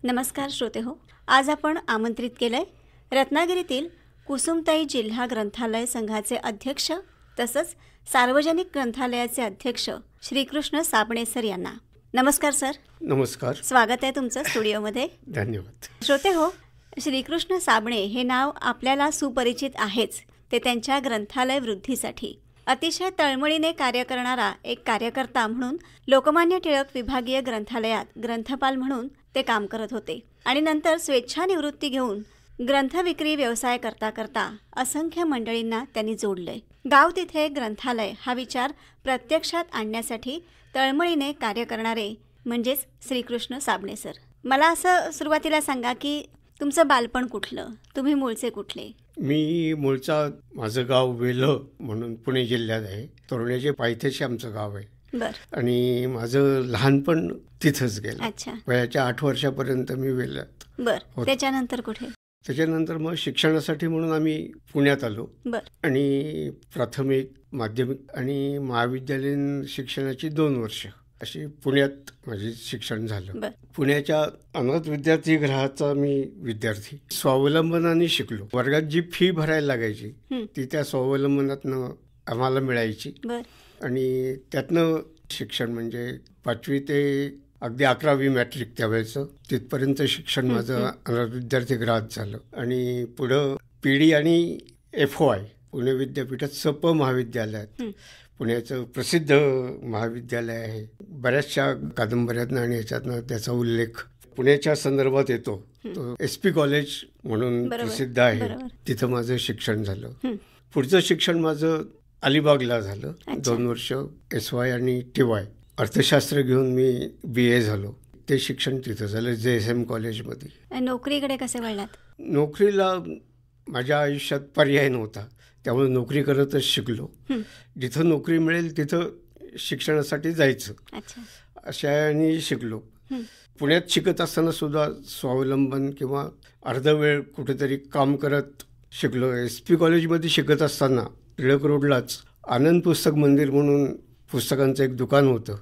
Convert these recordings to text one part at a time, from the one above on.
नमस्कार श्रोते हो. आज आपण आमंत्रित केलंय रत्नागिरीतील कुसुमताई जिल्हा ग्रंथालय संघाचे अध्यक्ष तसंच सार्वजनिक ग्रंथालयाचे अध्यक्ष श्रीकृष्ण साबणे सर यांना. नमस्कार सर. नमस्कार. स्वागत आहे तुमचं स्टुडिओमध्ये. धन्यवाद. श्रोते हो, श्रीकृष्ण साबणे हे नाव आपल्याला सुपरिचित आहेच, ते त्यांच्या ग्रंथालय वृद्धीसाठी अतिशय तळमळीने कार्य करणारा एक कार्यकर्ता म्हणून लोकमान्य टिळक विभागीय ग्रंथालयात ग्रंथपाल म्हणून ते काम करत होते आणि नंतर स्वेच्छानिवृत्ती घेऊन ग्रंथविक्री व्यवसाय करता करता असंख्य मंडळींना त्यांनी जोडले. गाव तिथे ग्रंथालय हा विचार प्रत्यक्षात आणण्यासाठी तळमळीने कार्य करणारे म्हणजेच श्रीकृष्ण साबणे सर. मला असं सुरुवातीला सांगा की तुमचं बालपण कुठलं, तुम्ही मूळचे कुठले? मी मूळचा माझं गाव वेल्ह म्हणून पुणे जिल्ह्यात आहे. तोरण्याचे पायथ्याशी आमचं गाव आहे. बरं. आणि माझं लहानपण तिथंच गेलं. अच्छा. वयाच्या 8 वर्षापर्यंत मी वेल्ह्यात. बरं. त्याच्यानंतर कुठे? त्याच्यानंतर मग शिक्षणासाठी म्हणून आम्ही पुण्यात आलो. बरं. आणि प्राथमिक, माध्यमिक आणि महाविद्यालयीन शिक्षणाची 2 वर्ष अशी पुण्यात माझे शिक्षण झालं. पुण्याच्या अनाथ विद्यार्थी गृहाचा मी विद्यार्थी. स्वावलंबनाने शिकलो. वर्गात जी फी भरायला लागायची ती त्या स्वावलंबनातनं आम्हाला मिळायची. आणि त्यातनं शिक्षण म्हणजे 5वी ते अगदी 11वी मॅट्रिक त्यावेळेचं तिथपर्यंत शिक्षण माझं अनाथ विद्यार्थी गृहात झालं. आणि पुढं PD आणि FY पुणे विद्यापीठात सप महाविद्यालयात, पुण्याचं प्रसिद्ध महाविद्यालय आहे. बऱ्याचशा कादंबऱ्यातनं आणि ह्याच्यातनं त्याचा उल्लेख पुण्याच्या संदर्भात येतो. तो SP कॉलेज म्हणून प्रसिद्ध आहे. तिथं माझं शिक्षण झालं. पुढचं शिक्षण माझं अलिबागला झालं. 2 वर्ष SY आणि TY अर्थशास्त्र घेऊन मी BA झालो. ते शिक्षण तिथं झालं JSM कॉलेजमध्ये. नोकरीकडे कसे वळलात? नोकरीला माझ्या आयुष्यात पर्याय नव्हता, त्यामुळे नोकरी करतच शिकलो. जिथं नोकरी मिळेल तिथं शिक्षणासाठी जायचं अशाने शिकलो. पुण्यात शिकत असताना सुद्धा स्वावलंबन किंवा अर्धवेळ कुठेतरी काम करत शिकलो. SP कॉलेजमध्ये शिकत असताना टिळक रोडलाच आनंद पुस्तक मंदिर म्हणून पुस्तकांचं एक दुकान होतं.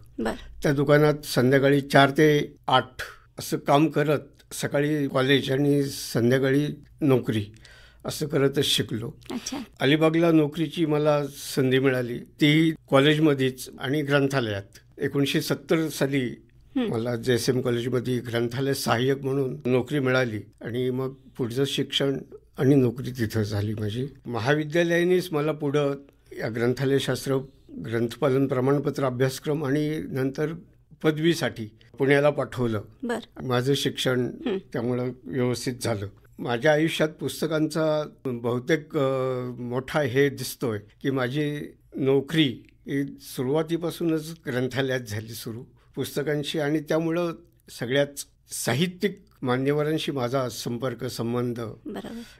त्या दुकानात संध्याकाळी 4 ते 8 असं काम करत सकाळी कॉलेज आणि संध्याकाळी नोकरी असं करतच शिकलो. अलिबागला नोकरीची मला संधी मिळाली, ती कॉलेजमध्येच आणि ग्रंथालयात. 1970 साली मला JSM कॉलेजमध्ये ग्रंथालय सहाय्यक म्हणून नोकरी मिळाली. आणि मग पुढचं शिक्षण आणि नोकरी तिथं झाली माझी. महाविद्यालयानेच मला पुढं या ग्रंथालयशास्त्र, ग्रंथपालन प्रमाणपत्र अभ्यासक्रम आणि नंतर पदवीसाठी पुण्याला पाठवलं. माझं शिक्षण त्यामुळं व्यवस्थित झालं. माझ्या आयुष्यात पुस्तकांचा बहुतेक मोठा हे दिसतोय की माझी नोकरी ही सुरुवातीपासूनच ग्रंथालयात झाली सुरू पुस्तकांशी. आणि त्यामुळं सगळ्याच साहित्यिक मान्यवरांशी माझा संपर्क, संबंध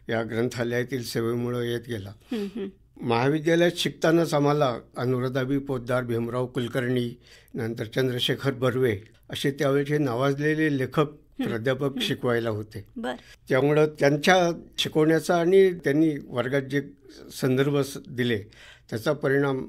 या ग्रंथालयातील सेवेमुळं येत गेला. महाविद्यालयात शिकतानाच आम्हाला अनुराधाबाई पोद्दार, भीमराव कुलकर्णी, नंतर चंद्रशेखर बर्वे असे त्यावेळेचे नावाजलेले लेखक, प्राध्यापक शिकवायला होते. त्यामुळं त्यांच्या शिकवण्याचा आणि त्यांनी वर्गात जे संदर्भ दिले त्याचा परिणाम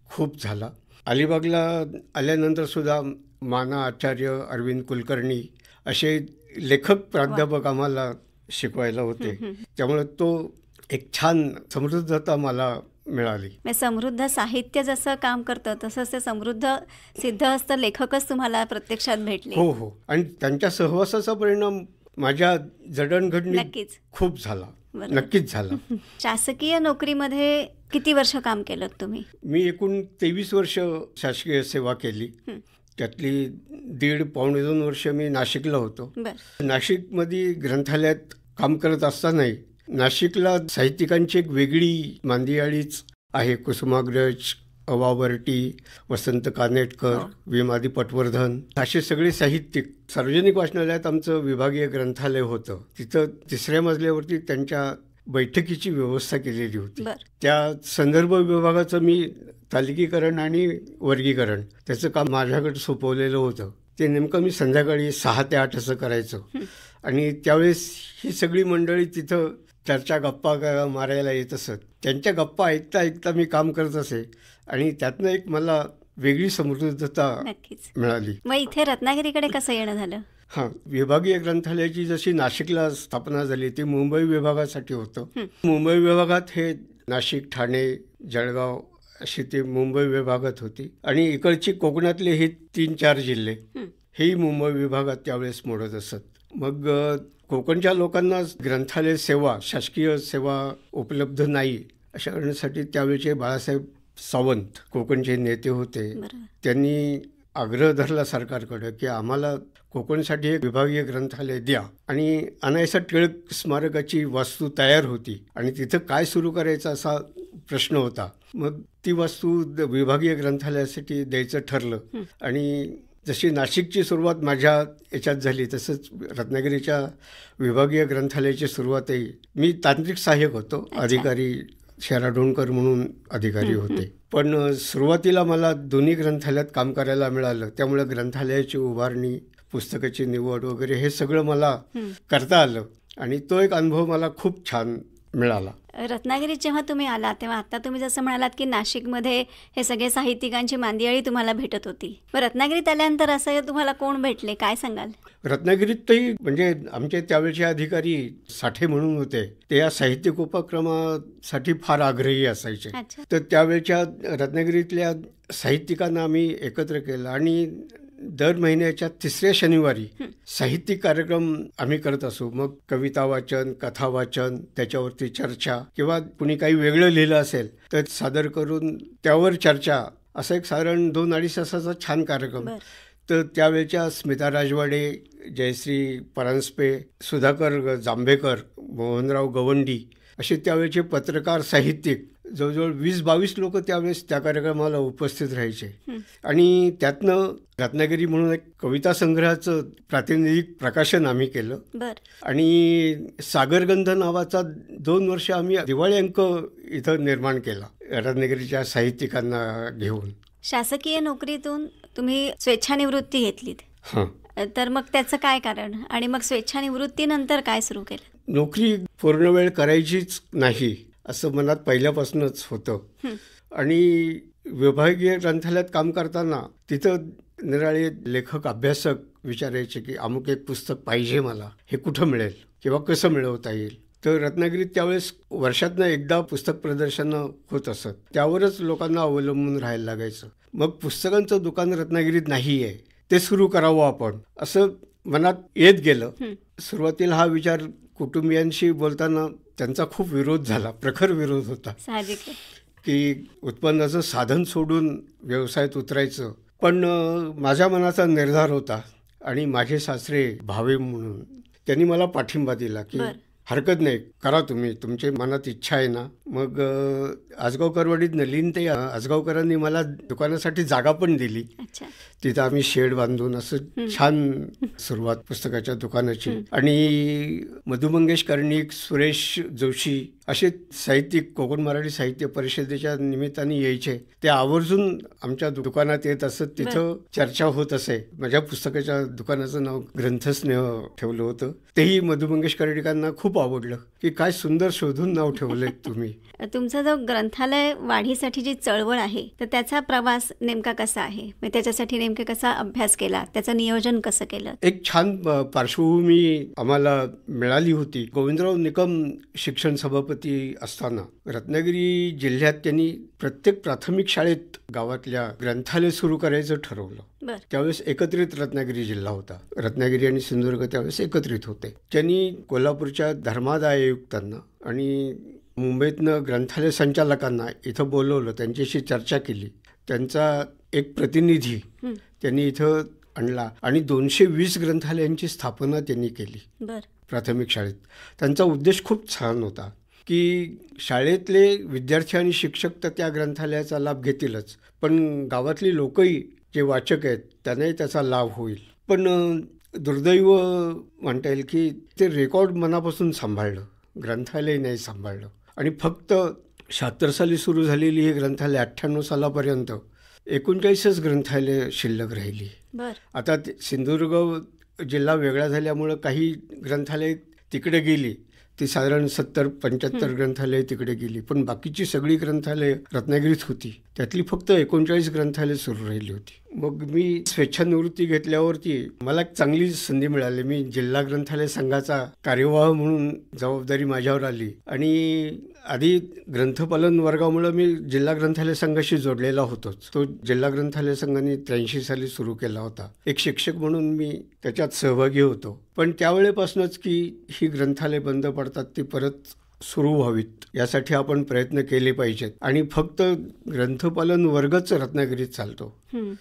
खूप झाला. अलिबागला आल्यानंतर सुद्धा माना आचार्य, अरविंद कुलकर्णी असे लेखक, प्राध्यापक आम्हाला शिकवायला होते. त्यामुळे तो एक छान समृद्धता मला मिळाली. समृद्ध साहित्य जसं काम करतं तसंच ते समृद्ध सिद्धहस्त लेखकच तुम्हाला प्रत्यक्षात भेटले. हो. आणि त्यांच्या सहवासाचा परिणाम माझ्या जडणघडणीत खूप झाला. नक्कीच झाला. शासकीय नोकरीमध्ये किती वर्ष काम केलं तुम्ही? मी एकूण 23 वर्ष शासकीय सेवा केली. त्यातली 1.5-2 वर्ष मी नाशिकला होतो. नाशिकमध्ये ग्रंथालयात काम करत असतानाही नाशिकला साहित्यिकांची एक वेगळी मांदियाळीच आहे. कुसुमाग्रज, अवावर्टी, वसंत कानेटकर, विमादी पटवर्धन असे सगळे साहित्यिक. सार्वजनिक वाचनालयात आमचं विभागीय ग्रंथालय होतं. तिथं 3ऱ्या मजल्यावरती त्यांच्या बैठकीची व्यवस्था केलेली होती. त्या संदर्भ विभागाचं मी तालिकीकरण आणि वर्गीकरण त्याचं काम माझ्याकडे सोपवलेलं होतं. ते नेमकं मी संध्याकाळी 6 ते 8 असं करायचं. आणि त्यावेळेस ही सगळी मंडळी तिथं चर्चा, गप्पा मारायला येत असत. त्यांच्या गप्पा ऐकता ऐकता मी काम करत असे आणि त्यातनं एक मला वेगळी समृद्धता मिळाली. मग इथे रत्नागिरीकडे कसं येणं झालं? हां, विभागीय ग्रंथालयाची जशी नाशिकला स्थापना झाली ती मुंबई विभागासाठी होतं. मुंबई विभागात हे नाशिक, ठाणे, जळगाव अशी ती मुंबई विभागात होती आणि इकडची कोकणातले हे 3-4 जिल्हे हेही मुंबई विभागात त्यावेळेस मोडत असत. मग कोकणच्या लोकांना ग्रंथालय सेवा, शासकीय सेवा उपलब्ध नाही अशा कारणासाठी त्यावेळेचे बाळासाहेब सावंत कोकणचे नेते होते. त्यांनी आग्रह धरला सरकारकडे की आम्हाला कोकणसाठी एक विभागीय ग्रंथालय द्या. आणि अनायसा टिळक स्मारकाची वास्तू तयार होती आणि तिथं काय सुरू करायचं असा प्रश्न होता. मग ती वास्तू विभागीय ग्रंथालयासाठी द्यायचं ठरलं. आणि जशी नाशिकची सुरुवात माझ्या याच्यात झाली तसंच रत्नागिरीच्या विभागीय ग्रंथालयाची सुरुवातही मी तांत्रिक सहाय्यक होतो. अधिकारी शेराडोणकर म्हणून अधिकारी होते. पण सुरुवातीला मला दोन्ही ग्रंथालयात काम करायला मिळालं. त्यामुळे ग्रंथालयाची उभारणी, पुस्तकाची निवड वगैरे हे सगळं मला करता आलं आणि तो एक अनुभव मला खूप छान मिळाला. रत्नागिरीत जेव्हा तुम्ही आला तेव्हा आता तुम्ही जसं म्हणालात की नाशिकमध्ये हे सगळे साहित्यिकांची मांदियाळी तुम्हाला भेटत होती. मग रत्नागिरीत आल्यानंतर असं तुम्हाला कोण भेटले, काय सांगाल? रत्नागिरीतही म्हणजे आमचे त्यावेळचे अधिकारी साठे म्हणून होते. ते या साहित्यिक उपक्रमासाठी फार आग्रही असायचे. तर त्यावेळच्या रत्नागिरीतल्या साहित्यिकांना आम्ही एकत्र केलं आणि दर महिन्याच्या 3ऱ्या शनिवारी साहित्यिक कार्यक्रम आम्ही करत असू. मग कविता वाचन, कथा वाचन, त्याच्यावरती चर्चा किंवा कुणी काही वेगळं लिहिलं असेल तर सादर करून त्यावर चर्चा, असं एक साधारण 2-2.5 तासाचा छान कार्यक्रम. तर त्यावेळच्या स्मिता राजवाडे, जयश्री परांजपे, सुधाकर जांभेकर, मोहनराव गवंडी असे त्यावेळचे पत्रकार, साहित्यिक जवळजवळ 20-22 लोक त्यावेळेस त्या कार्यक्रमाला उपस्थित राहायचे. आणि त्यातनं रत्नागिरी म्हणून एक कविता संग्रहाचं प्रातिनिधिक प्रकाशन आम्ही केलं आणि सागरगंध नावाचा 2 वर्ष आम्ही दिवाळी अंक इथं निर्माण केला रत्नागिरीच्या साहित्यिकांना घेऊन. शासकीय नोकरीतून तुम्ही स्वेच्छानिवृत्ती घेतलीत. हां, तर मग त्याचं काय कारण आणि मग स्वेच्छानिवृत्तीनंतर काय सुरू केलं? नोकरी पूर्ण वेळ करायचीच नाही असं मनात पहिल्यापासूनच होतं. आणि विभागीय ग्रंथालयात काम करताना तिथं निराळे लेखक, अभ्यासक विचारायचे की अमुक एक पुस्तक पाहिजे मला, हे कुठं मिळेल किंवा कसं मिळवता येईल. तर रत्नागिरीत त्यावेळेस वर्षातनं एकदा पुस्तक प्रदर्शनं होत असत. त्यावरच लोकांना अवलंबून राहायला लागायचं. मग पुस्तकांचं दुकान रत्नागिरीत नाही आहे, ते सुरू करावं आपण असं मनात येत गेलं. सुरुवातीला हा विचार कुटुंबियांशी बोलताना त्यांचा खूप विरोध झाला, प्रखर विरोध होता की उत्पन्नाचं साधन सोडून व्यवसायात उतरायचं. पण माझ्या मनाचा निर्धार होता आणि माझे सासरे भावे म्हणून त्यांनी मला पाठिंबा दिला की हरकत नाही, करा तुम्ही, तुमच्या मनात इच्छा आहे ना. मग आजगावकरवाडीत नलिनताई आजगावकरांनी मला दुकानासाठी जागा पण दिली. तिथं आम्ही शेड बांधून असं छान सुरुवात पुस्तकाच्या दुकानाची. आणि मधु मंगेश कर्णिक, सुरेश जोशी असे साहित्यिक कोकण मराठी साहित्य परिषदेच्या निमित्ताने यायचे. ते आवर्जून आमच्या दुकानात येत असत. तिथं चर्चा होत असे. माझ्या पुस्तकाच्या दुकानाचं नाव ग्रंथस्नेह ठेवलं होतं. तेही मधु मंगेश कर्णिकांना खूप आवडलं की काय सुंदर शोधून नाव ठेवलंय तुम्ही. तुमचा जो ग्रंथालय वाढीसाठी जी चळवळ आहे तर त्याचा प्रवास नेमका कसा आहे? त्याच्यासाठी नेमका कसा अभ्यास केला, त्याचं नियोजन कसं केलं? एक छान पार्श्वभूमी आम्हाला मिळाली होती. गोविंदराव निकम शिक्षण सभापती असताना रत्नागिरी जिल्ह्यात त्यांनी प्रत्येक प्राथमिक शाळेत गावातल्या ग्रंथालय सुरू करायचं ठरवलं. त्यावेळेस एकत्रित रत्नागिरी जिल्हा होता. रत्नागिरी आणि सिंधुदुर्ग त्यावेळेस एकत्रित होते. त्यांनी कोल्हापूरच्या धर्मादाय आयुक्तांना आणि मुंबईतनं ग्रंथालय संचालकांना इथं बोलवलं, त्यांच्याशी चर्चा केली. त्यांचा एक प्रतिनिधी त्यांनी इथं आणला आणि 220 ग्रंथालयांची स्थापना त्यांनी केली प्राथमिक शाळेत. त्यांचा उद्देश खूप छान होता की शाळेतले विद्यार्थी आणि शिक्षक तर त्या ग्रंथालयाचा लाभ घेतीलच, पण गावातली लोकही जे वाचक आहेत त्यांनाही त्याचा लाभ होईल. पण दुर्दैव म्हणता येईल की ते रेकॉर्ड मनापासून सांभाळलं, ग्रंथालय नाही सांभाळलं. आणि फक्त 76 साली सुरू झालेली ही ग्रंथालय 98 सालापर्यंत 39च ग्रंथालय शिल्लक राहिली. आता सिंधुदुर्ग जिल्हा वेगळा झाल्यामुळं काही ग्रंथालय तिकडे गेली, ती साधारण 70-75 ग्रंथालय तिकडे गेली, पण बाकीची सगळी ग्रंथालय रत्नागिरीत होती. त्यातली फक्त 39 ग्रंथालय सुरू राहिली होती. मग मी स्वेच्छानिवृत्ती घेतल्यावरती मला एक चांगली संधी मिळाली. मी जिल्हा ग्रंथालय संघाचा कार्यवाह म्हणून जबाबदारी माझ्यावर आली आणि आधी ग्रंथपालन वर्गामुळे मी जिल्हा ग्रंथालय संघाशी जोडलेला होतोच. तो जिल्हा ग्रंथालय संघाने 83 साली सुरू केला होता. एक शिक्षक म्हणून मी त्याच्यात सहभागी होतो. पण त्यावेळेपासूनच की ही ग्रंथालय बंद पडतात ती परत सुरू व्हावीत यासाठी आपण प्रयत्न केले पाहिजेत. आणि फक्त ग्रंथपालन वर्गच रत्नागिरीत चालतो,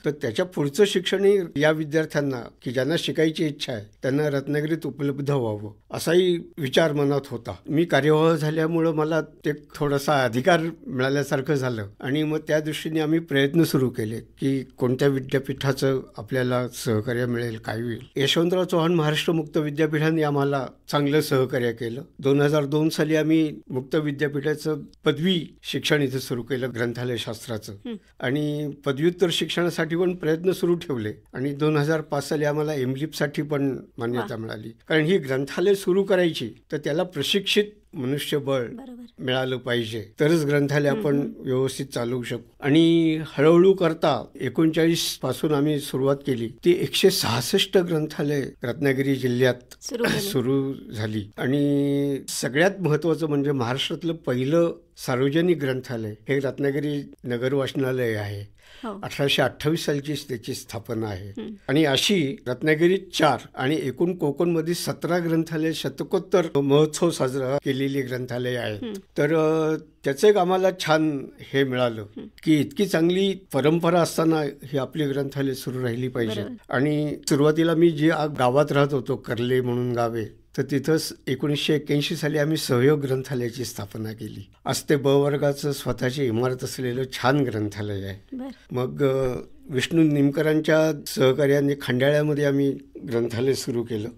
तर त्याच्या पुढचं शिक्षणही या विद्यार्थ्यांना की ज्यांना शिकायची इच्छा आहे त्यांना रत्नागिरीत उपलब्ध व्हावं असाही विचार मनात होता. मी कार्यवाह झाल्यामुळं मला ते थोडासा अधिकार मिळाल्यासारखं झालं आणि मग त्या दृष्टीने आम्ही प्रयत्न सुरू केले की कोणत्या विद्यापीठाचं आपल्याला सहकार्य मिळेल, काय होईल. यशवंतराव चव्हाण महाराष्ट्र मुक्त विद्यापीठाने आम्हाला चांगलं सहकार्य केलं. 2002 साली आम्ही मुक्त विद्यापीठाचं पदवी शिक्षण इथे सुरू केलं ग्रंथालय शास्त्राचं आणि पदव्युत्तर शिक्षणासाठी पण प्रयत्न सुरू ठेवले आणि 2005 साली आम्हाला एमलिपसाठी पण मान्यता मिळाली. कारण ही ग्रंथालय सुरू करायची तर त्याला प्रशिक्षित मनुष्यबळ मिळालं पाहिजे, तरच ग्रंथालय आपण व्यवस्थित चालवू शकू. आणि हळूहळू करता 39 पासून आम्ही सुरुवात केली. ती 166 ग्रंथालय रत्नागिरी जिल्ह्यात सुरू झाली. आणि सगळ्यात महत्त्वाचं म्हणजे महाराष्ट्रातलं पहिलं सार्वजनिक ग्रंथालय हे रत्नागिरी नगर वाचनालय आहे. 1828 सालचीच त्याची स्थापना आहे. आणि अशी रत्नागिरीत 4 आणि एकूण कोकणमध्ये 17 ग्रंथालय शतकोत्तर महोत्सव साजरा केलेली ग्रंथालय आहे. तर त्याचं एक आम्हाला छान हे मिळालं की इतकी चांगली परंपरा असताना ही आपली ग्रंथालय सुरू राहिली पाहिजे. आणि सुरुवातीला मी जे गावात राहत होतो कर्ले म्हणून गावे, तर तिथंच 1981 साली आम्ही सहयोग ग्रंथालयाची स्थापना केली. आज ते ब वर्गाचं स्वतःची इमारत असलेलं छान ग्रंथालय आहे. मग विष्णू निमकरांच्या सहकार्याने खंडाळ्यामध्ये आम्ही ग्रंथालय सुरू केलं.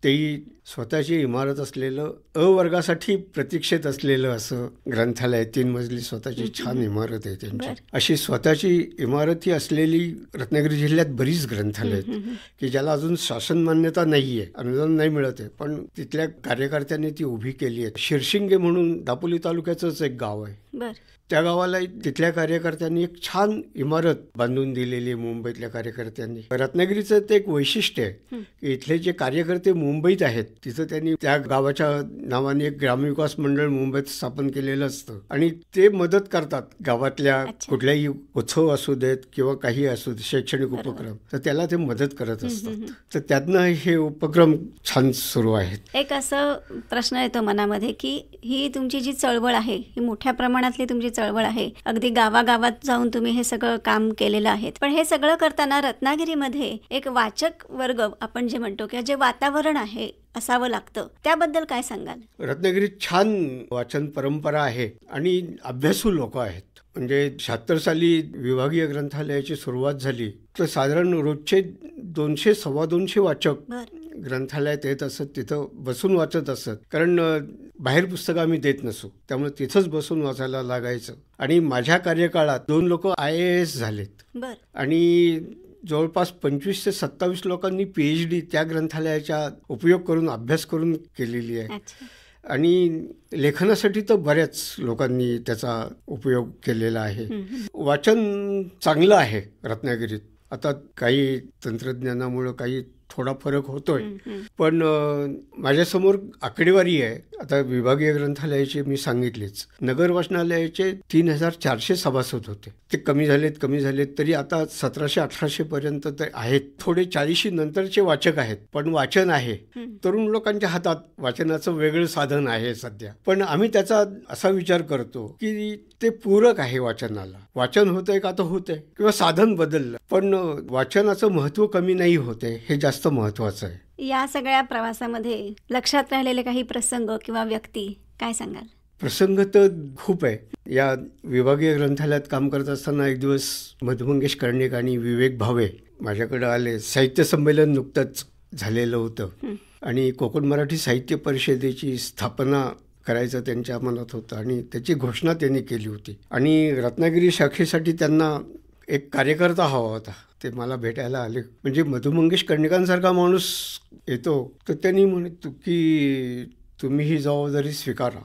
तेही स्वतःची इमारत असलेलं अ वर्गासाठी प्रतीक्षेत असलेलं असं ग्रंथालय, 3 मजली स्वतःची छान इमारत आहे त्यांची. अशी स्वतःची इमारत ही असलेली रत्नागिरी जिल्ह्यात बरीच ग्रंथालय आहेत की ज्याला अजून शासन मान्यता नाहीये, अनुदान नाही मिळत आहे, पण तिथल्या कार्यकर्त्यांनी ती उभी केली आहे. शिरशिंगे म्हणून दापोली तालुक्याचंच एक गाव आहे, त्या गावाला तिथल्या कार्यकर्त्यांनी एक छान इमारत बांधून दिलेली आहे मुंबईतल्या कार्यकर्त्यांनी. रत्नागिरीचं ते एक वैशिष्ट्य आहे की इथले जे कार्यकर्ते मुंबईत आहेत तिथं त्यांनी त्या गावाच्या नावाने एक ग्रामविकास मंडळ मुंबईत स्थापन केलेलं असतं आणि ते मदत करतात गावातल्या कुठल्याही उत्सव असू देत किंवा काही असू दे, शैक्षणिक उपक्रम, तर त्याला ते मदत करत असतात. तर त्यातनं हे उपक्रम छान सुरू आहेत. एक असं प्रश्न येतो मनामध्ये की ही तुमची जी चळवळ आहे ही मोठ्या प्रमाणातली तुमची चळवळ आहे, अगदी गावागावात जाऊन तुम्ही हे सगळं काम केलेलं आहे, पण हे सगळं करताना रत्नागिरीमध्ये एक वाचक वर्ग आपण जे म्हणतो किंवा जे वातावरण आहे असावं लागतं, त्याबद्दल काय सांगाल? रत्नागिरीत छान वाचन परंपरा आहे आणि अभ्यासू लोक आहेत. म्हणजे 76 साली विभागीय ग्रंथालयाची सुरुवात झाली तर साधारण रोजचे 200-250 वाचक ग्रंथालयात येत असत, तिथं बसून वाचत असत. कारण बाहेर पुस्तकं आम्ही देत नसू, त्यामुळे तिथंच बसून वाचायला लागायचं. आणि माझ्या कार्यकाळात 2 लोक IAS झालेत आणि जवळपास 25 ते 27 लोकांनी PhD त्या ग्रंथालयाचा उपयोग करून अभ्यास करून केलेली आहे. आणि लेखनासाठी तर बऱ्याच लोकांनी त्याचा उपयोग केलेला आहे. वाचन चांगलं आहे रत्नागिरीत. आता काही तंत्रज्ञानामुळं काही थोडा फरक होतोय, पण माझ्यासमोर आकडेवारी आहे. आता विभागीय ग्रंथालयाचे मी सांगितलेच, नगर वाचनालयाचे 3400 सभासद होते, ते कमी झालेत तरी आता 1700-1800 पर्यंत तर आहेत. थोडे 40 नंतरचे वाचक आहेत, पण वाचन आहे. तरुण लोकांच्या हातात वाचनाचं वेगळं साधन आहे सध्या, पण आम्ही त्याचा असा विचार करतो की ते पूरक आहे वाचनाला. वाचन होतंय का तर होतंय किंवा साधन बदललं, पण वाचनाचं महत्त्व कमी नाही होते, हे जास्त महत्त्वाचं आहे. या सगळ्या प्रवासामध्ये लक्षात राहिलेले काही प्रसंग किंवा व्यक्ती काय सांगाल? प्रसंग तर खूप आहे. या विभागीय ग्रंथालयात काम करत असताना एक दिवस मधु मंगेश कर्णिक आणि विवेक भावे माझ्याकडे आले. साहित्य संमेलन नुकतंच झालेलं होतं आणि कोकण मराठी साहित्य परिषदेची स्थापना करायचं त्यांच्या मनात होतं आणि त्याची घोषणा त्यांनी केली होती. आणि रत्नागिरी शाखेसाठी त्यांना एक कार्यकर्ता हवा होता. ते मला भेटायला आले. म्हणजे मधु मंगेश कर्णिकांसारखा माणूस येतो तर त्यांनी म्हणतो की तुम्ही ही जबाबदारी स्वीकारा.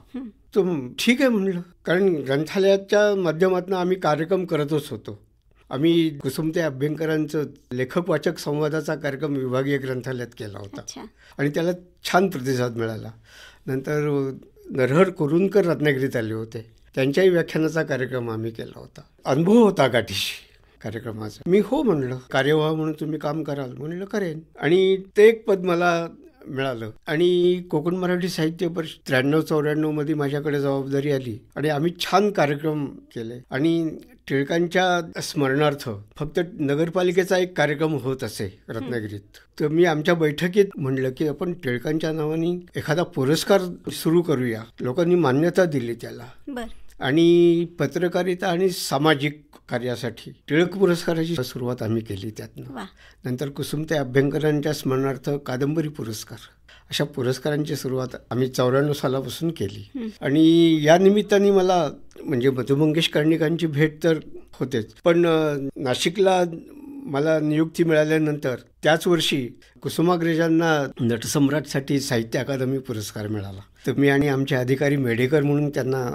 तर ठीक आहे म्हणलं, कारण ग्रंथालयाच्या माध्यमातून आम्ही कार्यक्रम करतच होतो. आम्ही कुसुमताई अभ्यंकरांचं लेखक वाचक संवादाचा कार्यक्रम विभागीय ग्रंथालयात केला होता आणि त्याला छान प्रतिसाद मिळाला. नंतर नरहर कुरुंदकर रत्नागिरीत आले होते, त्यांच्याही व्याख्यानाचा कार्यक्रम आम्ही केला होता. अनुभव होता गाठीशी कार्यक्रमाचा. मी हो म्हणलं, कार्यवाह म्हणून तुम्ही काम कराल म्हणलं करेन. आणि ते एक पद मला मिळालं आणि कोकण मराठी साहित्य परिषद 93-94 मध्ये माझ्याकडे जबाबदारी आली आणि आम्ही छान कार्यक्रम केले. आणि टिळकांच्या स्मरणार्थ फक्त नगरपालिकेचा एक कार्यक्रम होत असे रत्नागिरीत. तर मी आमच्या बैठकीत म्हणलं की आपण टिळकांच्या नावाने एखादा पुरस्कार सुरू करूया. लोकांनी मान्यता दिली त्याला. आणि पत्रकारिता आणि सामाजिक कार्यासाठी टिळक पुरस्काराची सुरुवात आम्ही केली त्यातनं. नंतर कुसुमताई अभ्यंकरांच्या स्मरणार्थ कादंबरी पुरस्कार, अशा पुरस्कारांची सुरुवात आम्ही 94 सालापासून केली. आणि या निमित्ताने मला म्हणजे मधु मंगेश कर्णिकांची भेट तर होतेच, पण नाशिकला मला नियुक्ती मिळाल्यानंतर त्याच वर्षी कुसुमाग्रजांना नटसम्राटसाठी साहित्य अकादमी पुरस्कार मिळाला. तर मी आणि आमचे अधिकारी मेढेकर म्हणून त्यांना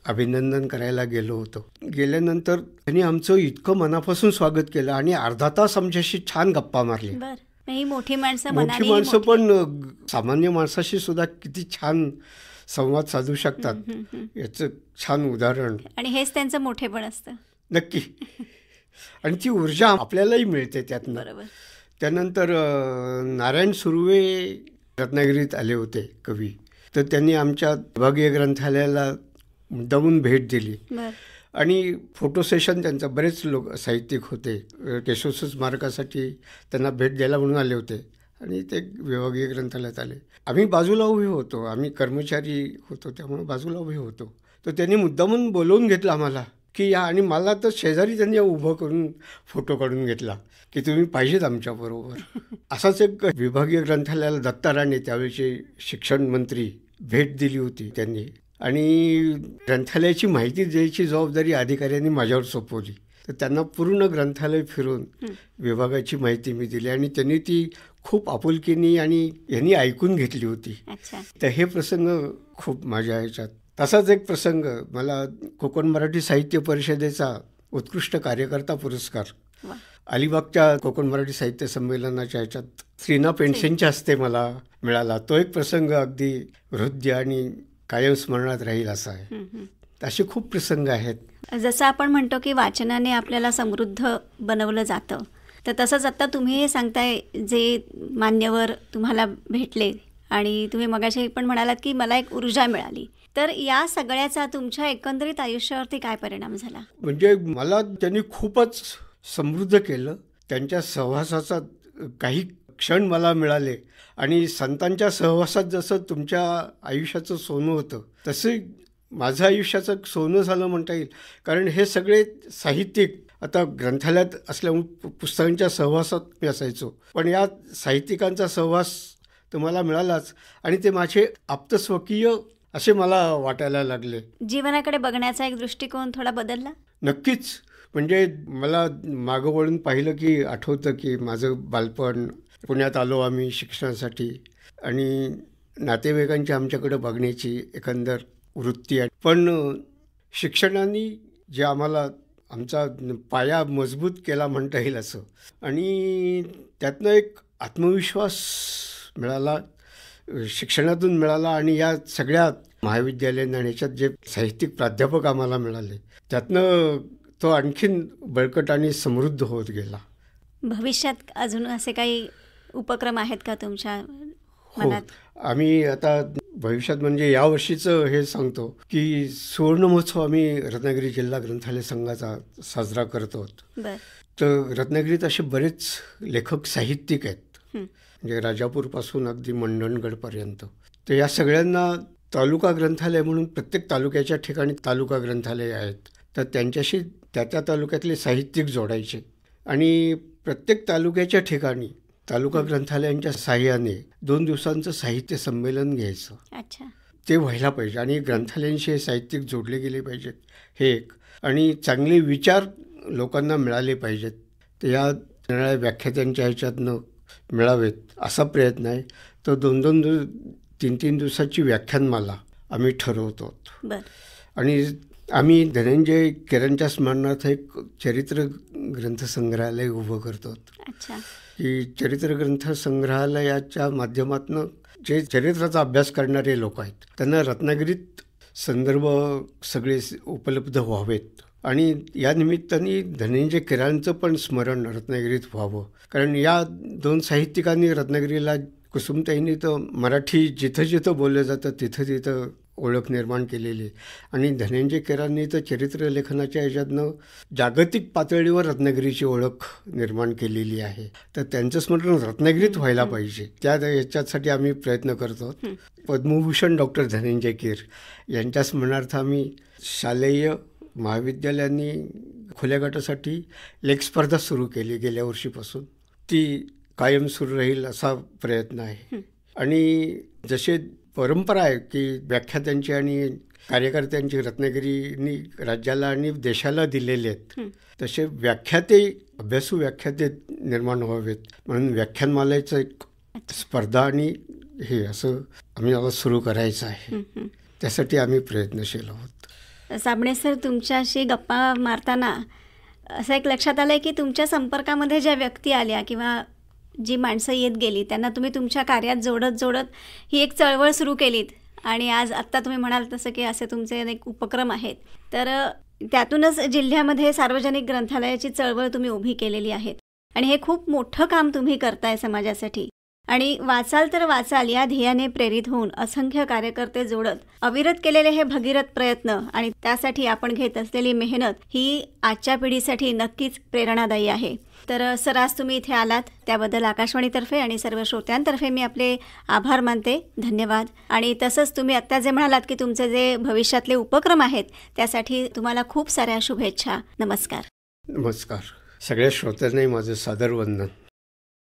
अभिनंदन करायला गेलो होतो. गेल्यानंतर त्यांनी आमचं इतकं मनापासून स्वागत केलं आणि अर्धा तास आमच्याशी छान गप्पा मारली. मोठी माणसं पण सामान्य माणसाशी सुद्धा किती छान संवाद साधू शकतात याचं छान उदाहरण. आणि हेच त्यांचं मोठेपण असतं. नक्की. आणि ती ऊर्जा आपल्यालाही मिळते त्यातनं. त्यानंतर नारायण सुर्वे रत्नागिरीत आले होते कवी. तर त्यांनी आमच्या विभागीय ग्रंथालयाला मुद्दामून भेट दिली आणि फोटो सेशन त्यांचा, बरेच लोक साहित्यिक होते, केशवसुत स्मारकासाठी त्यांना भेट द्यायला म्हणून आले होते आणि ते विभागीय ग्रंथालयात आले. आम्ही बाजूला उभे होतो, आम्ही कर्मचारी होतो त्यामुळे बाजूला उभे होतो. तर त्यांनी मुद्दामून बोलवून घेतलं आम्हाला की या, आणि मला तर शेजारी त्यांनी उभं करून फोटो काढून घेतला की तुम्ही पाहिजेत आमच्याबरोबर. असाच एक विभागीय ग्रंथालयाला दत्ता राणे, त्यावेळेचे शिक्षण मंत्री, भेट दिली होती त्यांनी. आणि ग्रंथालयाची माहिती द्यायची जबाबदारी अधिकाऱ्यांनी माझ्यावर सोपवली. तर त्यांना पूर्ण ग्रंथालय फिरून विभागाची माहिती मी दिली आणि त्यांनी ती खूप आपुलकीने आणि यांनी ऐकून घेतली होती. तर हे प्रसंग खूप माझ्या ह्याच्यात. तसाच एक प्रसंग, मला कोकण मराठी साहित्य परिषदेचा उत्कृष्ट कार्यकर्ता पुरस्कार अलिबागच्या कोकण मराठी साहित्य संमेलनाच्या ह्याच्यात श्रीना पेंडसेंच्या हस्ते मला मिळाला. तो एक प्रसंग अगदी हृदय आणि कायम स्मरणात राहील असा आहे. असे खूप प्रसंग आहेत. जसं आपण म्हणतो की वाचनाने आपल्याला समृद्ध बनवलं जातं, तर तसंच आता तुम्ही हे सांगताय, जे मान्यवर तुम्हाला भेटले आणि तुम्ही मगाशी पण म्हणालात की मला एक ऊर्जा मिळाली, तर या सगळ्याचा तुमच्या एकंदरीत आयुष्यावरती काय परिणाम झाला? म्हणजे मला त्यांनी खूपच समृद्ध केलं. त्यांच्या सहवासाचा काही क्षण मला मिळाले आणि संतांच्या सहवासात जसं तुमच्या आयुष्याचं सोनं होतं तसं माझं आयुष्याचं सोनं झालं म्हणता येईल. कारण हे सगळे साहित्यिक आता ग्रंथालयात असल्यामुळे पुस्तकांच्या सहवासात मी असायचो, पण या साहित्यिकांचा सहवास तर मला मिळालाच आणि ते माझे आप्तस्वकीय असे मला वाटायला लागले. जीवनाकडे बघण्याचा एक दृष्टिकोन थोडा बदलला? नक्कीच. म्हणजे मला मागं वळून पाहिलं की आठवतं की माझं बालपण, पुण्यात आलो आम्ही शिक्षणासाठी आणि नातेवाईकांची आमच्याकडे बघण्याची एकंदर वृत्ती आहे. पण शिक्षणाने जे आम्हाला आमचा पाया मजबूत केला म्हणता येईल असं, आणि त्यातनं एक आत्मविश्वास मिळाला, शिक्षणातून मिळाला. आणि या सगळ्या महाविद्यालयीन आणि याच्यात जे साहित्यिक प्राध्यापक आम्हाला मिळाले त्यातनं तो आणखीन बळकट आणि समृद्ध होत गेला. भविष्यात अजून असे काही उपक्रम आहेत का तुमच्या मनात? आम्ही आता भविष्यात म्हणजे यावर्षीचं हे सांगतो की सुवर्ण महोत्सव आम्ही रत्नागिरी जिल्हा ग्रंथालय संघाचा साजरा करत आहोत. तर रत्नागिरीत असे बरेच लेखक साहित्यिक आहेत, म्हणजे राजापूरपासून अगदी मंडणगडपर्यंत. तर या सगळ्यांना तालुका ग्रंथालय म्हणून प्रत्येक तालुक्याच्या ठिकाणी तालुका ग्रंथालय आहेत. तर त्यांच्याशी त्या तालुक्यातले साहित्यिक जोडायचे आणि प्रत्येक तालुक्याच्या ठिकाणी तालुका ग्रंथालयांच्या साहाय्याने 2 दिवसांचं साहित्य संमेलन घ्यायचं. ते व्हायला पाहिजे आणि ग्रंथालयांशी हे साहित्यिक जोडले गेले पाहिजेत, हे एक. आणि चांगले विचार लोकांना मिळाले पाहिजेत, तर या व्याख्यात्यांच्या ह्याच्यातनं मिळावेत असा प्रयत्न आहे. तर 2-2, 3-3 दिवसाची व्याख्यानमाला आम्ही ठरवतो. बरं. आणि आम्ही धनंजय केरांच्या स्मरणार्थ एक चरित्र ग्रंथसंग्रहालय उभं करतो. अच्छा. की चरित्र ग्रंथ संग्रहालयाच्या माध्यमातून जे चरित्राचा अभ्यास करणारे लोक आहेत त्यांना रत्नागिरीत संदर्भ सगळे उपलब्ध व्हावेत आणि या निमित्ताने धनंजय केरांचं पण स्मरण रत्नागिरीत व्हावं. कारण या 2 साहित्यिकांनी रत्नागिरीला, कुसुमताईंनी तर मराठी जिथं जिथं बोललं जातं तिथं तिथं ओळख निर्माण केलेली आणि धनंजय केरांनी तर चरित्रलेखनाच्या ह्याच्यातनं जागतिक पातळीवर रत्नागिरीची ओळख निर्माण केलेली आहे. तर त्यांचं स्मरण रत्नागिरीत व्हायला पाहिजे, त्या याच्यासाठी आम्ही प्रयत्न करतो. पद्मभूषण डॉक्टर धनंजय केर यांच्या स्मरणार्थ आम्ही शालेय महाविद्यालयांनी खुल्या गटासाठी लेख स्पर्धा सुरू केली गेल्या वर्षीपासून. ती कायम सुरू राहील असा प्रयत्न आहे. आणि जसे परंपरा आहे की व्याख्यात्यांची आणि कार्यकर्त्यांची रत्नागिरीनी राज्याला आणि देशाला दिलेले आहेत, तसे व्याख्याते, अभ्यासू व्याख्याते निर्माण व्हावेत म्हणून व्याख्यानमालेचं एक स्पर्धा आणि हे असं आम्ही सुरू करायचं आहे. त्यासाठी आम्ही प्रयत्नशील आहोत. साबणे सर, तुमच्याशी गप्पा मारताना असं एक लक्षात आलं की तुमच्या संपर्कामध्ये ज्या व्यक्ती आल्या किंवा जी माणसं येत गेली त्यांना तुम्ही तुमच्या कार्यात जोडत जोडत ही एक चळवळ सुरू केलीत आणि आज आत्ता तुम्ही म्हणाल तसं की असे तुमचे अनेक उपक्रम आहेत. तर त्यातूनच जिल्ह्यामध्ये सार्वजनिक ग्रंथालयाची चळवळ तुम्ही उभी केलेली आहेत आणि हे खूप मोठं काम तुम्ही करताय समाजासाठी. आणि वाचाल तर वाचाल या ध्येयाने प्रेरित होऊन असंख्य कार्यकर्ते जोडत अविरत केलेले हे भगीरथ प्रयत्न आणि त्यासाठी आपण घेत असलेली मेहनत ही आजच्या पिढीसाठी नक्कीच प्रेरणादायी आहे. तर सर, आज तुम्ही इथे आलात त्याबद्दल आकाशवाणीतर्फे आणि सर्व श्रोत्यांतर्फे मी आपले आभार मानते. धन्यवाद. आणि तसंच तुम्ही आत्ता जे म्हणालात की तुमचे जे भविष्यातले उपक्रम आहेत त्यासाठी तुम्हाला खूप साऱ्या शुभेच्छा. नमस्कार. नमस्कार. सगळ्या श्रोत्यांनाही माझं सादर वंदन.